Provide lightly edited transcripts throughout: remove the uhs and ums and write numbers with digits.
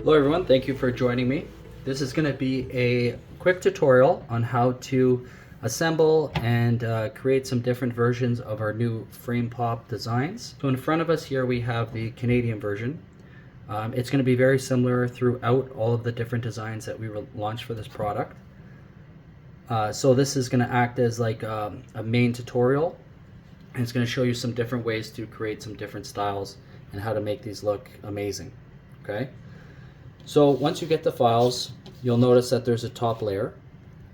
Hello everyone, thank you for joining me. This is going to be a quick tutorial on how to assemble and create some different versions of our new FramePop designs. So in front of us here we have the Canadian version. It's going to be very similar throughout all of the different designs that we will launch for this product. So this is going to act as like a main tutorial, and it's going to show you some different ways to create some different styles and how to make these look amazing. Okay. So once you get the files, you'll notice that there's a top layer.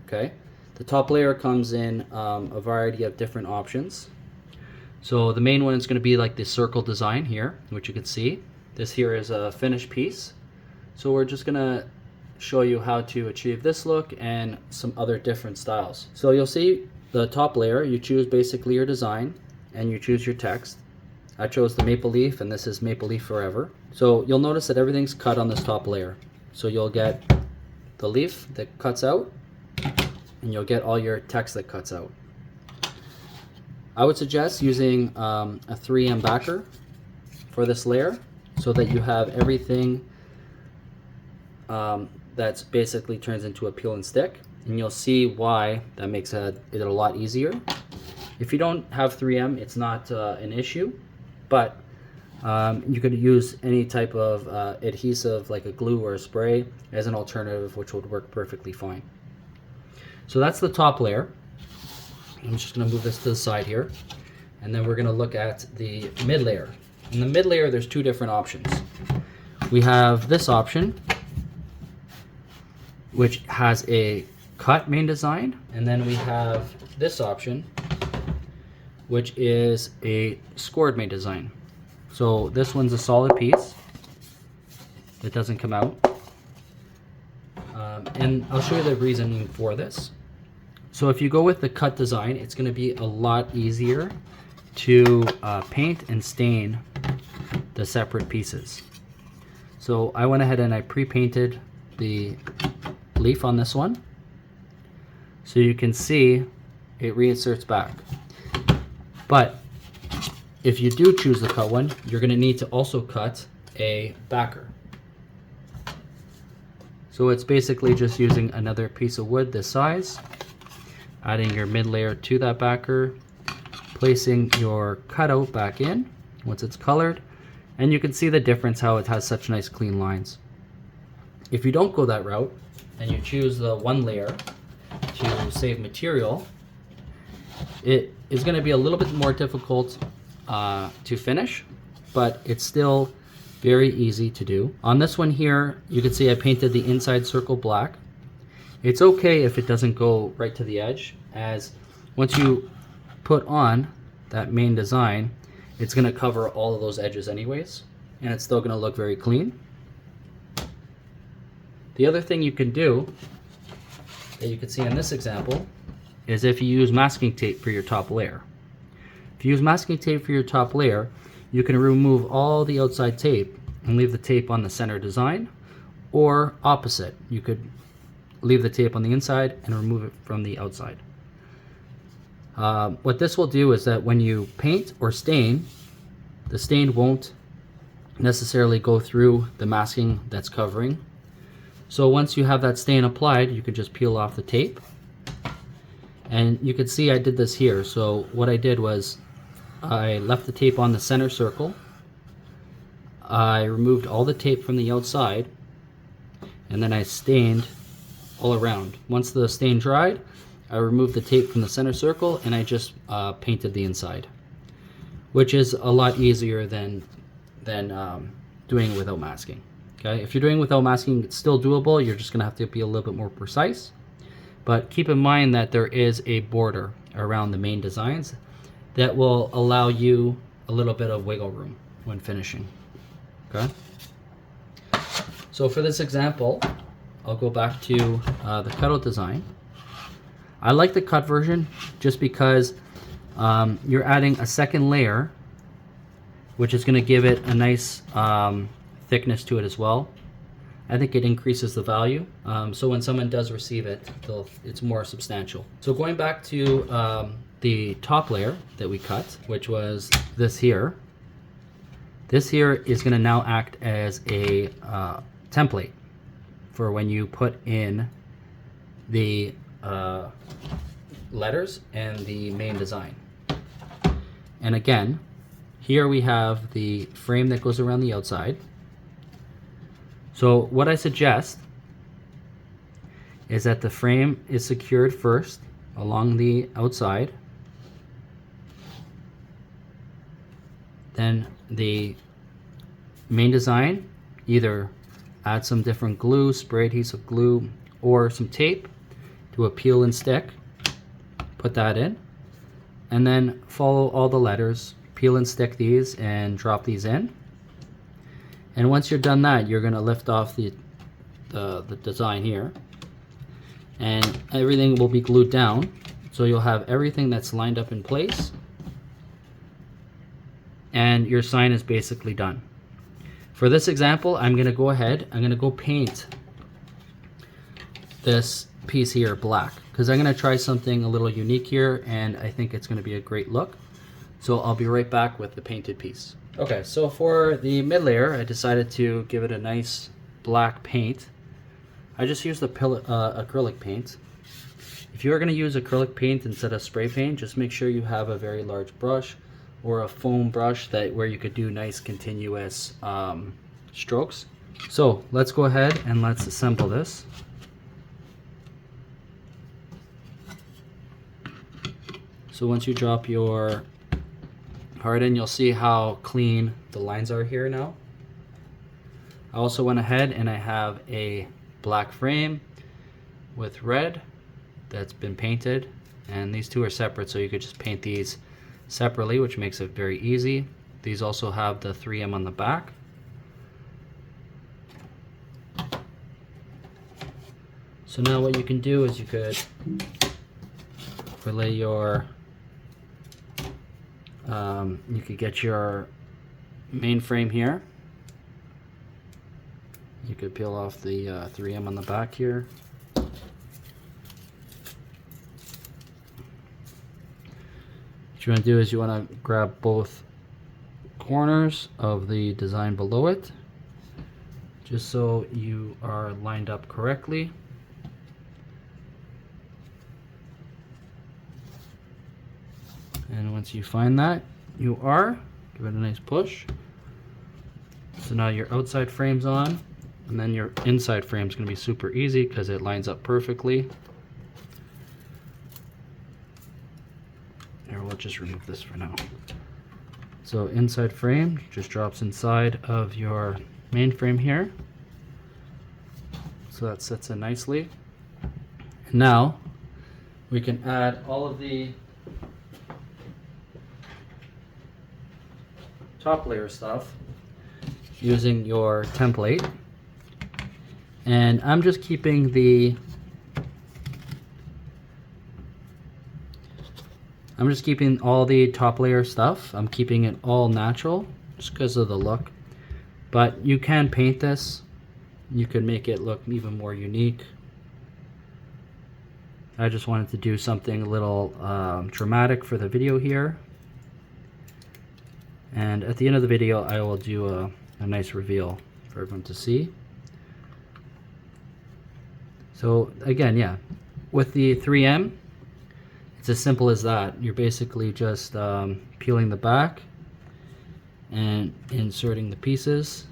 Okay, the top layer comes in a variety of different options. So the main one is going to be like the circle design here, which you can see. This here is a finished piece. So we're just going to show you how to achieve this look and some other different styles. So you'll see the top layer, you choose basically your design and you choose your text. I chose the maple leaf, and this is maple leaf forever. So you'll notice that everything's cut on this top layer. So you'll get the leaf that cuts out, and you'll get all your text that cuts out. I would suggest using a 3M backer for this layer so that you have everything that's basically turns into a peel and stick, and you'll see why that makes it a lot easier. If you don't have 3M, it's not an issue. But you could use any type of adhesive like a glue or a spray as an alternative, which would work perfectly fine. So that's the top layer. I'm just going to move this to the side here, and then we're going to look at the mid layer. In the mid layer, there's two different options. We have this option, which has a cut main design, and then we have this option, which is a scored main design. So this one's a solid piece. It doesn't come out. And I'll show you the reasoning for this. So if you go with the cut design, it's going to be a lot easier to paint and stain the separate pieces. So I went ahead and I pre-painted the leaf on this one. So you can see it reinserts back. But if you do choose the cut one, you're going to need to also cut a backer. So it's basically just using another piece of wood this size, adding your mid layer to that backer, placing your cutout back in once it's colored, and you can see the difference how it has such nice clean lines. If you don't go that route and you choose the one layer to save material, it is going to be a little bit more difficult to finish, but it's still very easy to do. On this one here, you can see I painted the inside circle black. It's okay if it doesn't go right to the edge, as once you put on that main design, it's going to cover all of those edges anyways, and it's still going to look very clean. The other thing you can do that you can see in this example is if you use masking tape for your top layer. If you use masking tape for your top layer, you can remove all the outside tape and leave the tape on the center design, or opposite. You could leave the tape on the inside and remove it from the outside. What this will do is that when you paint or stain, the stain won't necessarily go through the masking that's covering. So once you have that stain applied, you can just peel off the tape. And you can see I did this here. So what I did was I left the tape on the center circle. I removed all the tape from the outside, and then I stained all around. Once the stain dried, I removed the tape from the center circle and I just painted the inside, which is a lot easier than doing it without masking. Okay, if you're doing it without masking, it's still doable. You're just gonna have to be a little bit more precise. But keep in mind that there is a border around the main designs that will allow you a little bit of wiggle room when finishing. Okay. So for this example, I'll go back to the cutout design. I like the cut version just because you're adding a second layer, which is going to give it a nice thickness to it as well. I think it increases the value. So when someone does receive it, it's more substantial. So going back to the top layer that we cut, which was this here. This here is going to now act as a template for when you put in the letters and the main design. And again, here we have the frame that goes around the outside. So what I suggest is that the frame is secured first along the outside. Then the main design, either add some different glue, spray adhesive glue, or some tape to a peel and stick. Put that in. And then follow all the letters, peel and stick these, and drop these in. And once you're done that, you're going to lift off the design here. And everything will be glued down. So you'll have everything that's lined up in place. And your sign is basically done. For this example, I'm going to go ahead, I'm going to go paint this piece here black, because I'm going to try something a little unique here, and I think it's going to be a great look. So I'll be right back with the painted piece. Okay, so for the mid layer, I decided to give it a nice black paint. I just used acrylic paint. If you're going to use acrylic paint instead of spray paint, just make sure you have a very large brush or a foam brush where you could do nice continuous strokes. So let's go ahead and let's assemble this. So once you drop your part in, you'll see how clean the lines are here now. I also went ahead and I have a black frame with red that's been painted, and these two are separate, so you could just paint these separately, which makes it very easy. These also have the 3M on the back. So now what you can do is you could relay your you could get your main frame here. You could peel off the 3M on the back here. What you want to do is you want to grab both corners of the design below it, just so you are lined up correctly. And once you find that, you are, give it a nice push. So now your outside frame's on, and then your inside frame's going to be super easy because it lines up perfectly. Here, we'll just remove this for now. So inside frame just drops inside of your main frame here. So that sits in nicely. And now we can add all of the top layer stuff using your template. And I'm just keeping all the top layer stuff. I'm keeping it all natural just because of the look. But you can paint this. You could make it look even more unique. I just wanted to do something a little dramatic for the video here. And at the end of the video, I will do a nice reveal for everyone to see. So again, yeah, with the 3M, it's as simple as that. You're basically just peeling the back and inserting the pieces.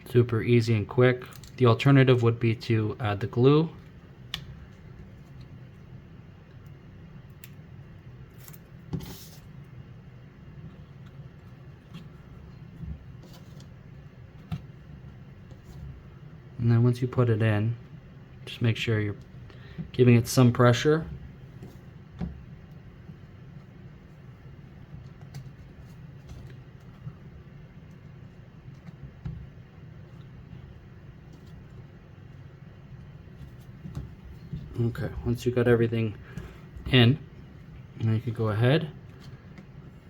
Super easy and quick. The alternative would be to add the glue. And then once you put it in, just make sure you're giving it some pressure. Okay, once you got everything in, you could go ahead.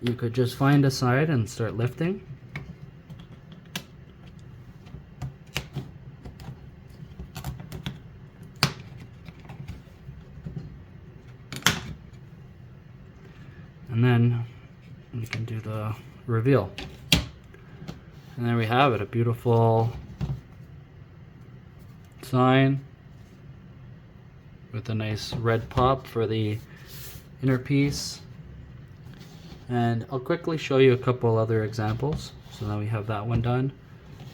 You could just find a side and start lifting. And then we can do the reveal. And there we have it, a beautiful sign with a nice red pop for the inner piece. And I'll quickly show you a couple other examples. So now we have that one done.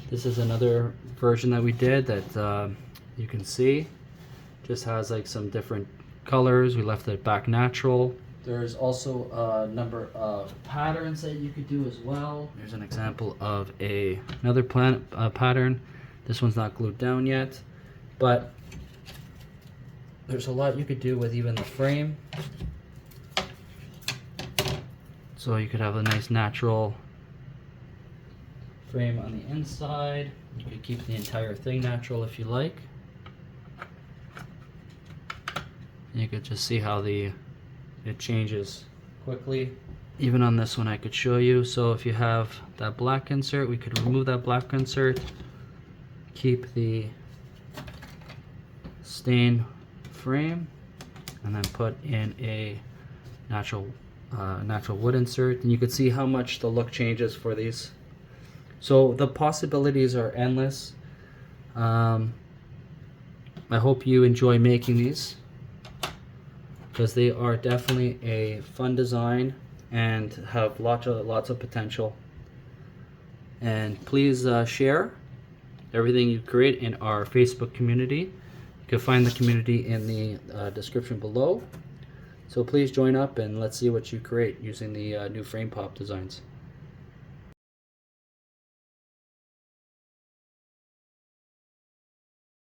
This is another version that we did that you can see. Just has like some different colors. We left it back natural. There's also a number of patterns that you could do as well. Here's an example of another pattern. This one's not glued down yet, but there's a lot you could do with even the frame. So you could have a nice natural frame on the inside. You could keep the entire thing natural if you like. You could just see how it changes quickly. Even on this one I could show you. So if you have that black insert, we could remove that black insert, keep the stain frame, and then put in a natural wood insert, and you could see how much the look changes for these. So the possibilities are endless. I hope you enjoy making these, because they are definitely a fun design and have lots of potential. And please share everything you create in our Facebook community. You can find the community in the description below. So please join up and let's see what you create using the new FramePop designs.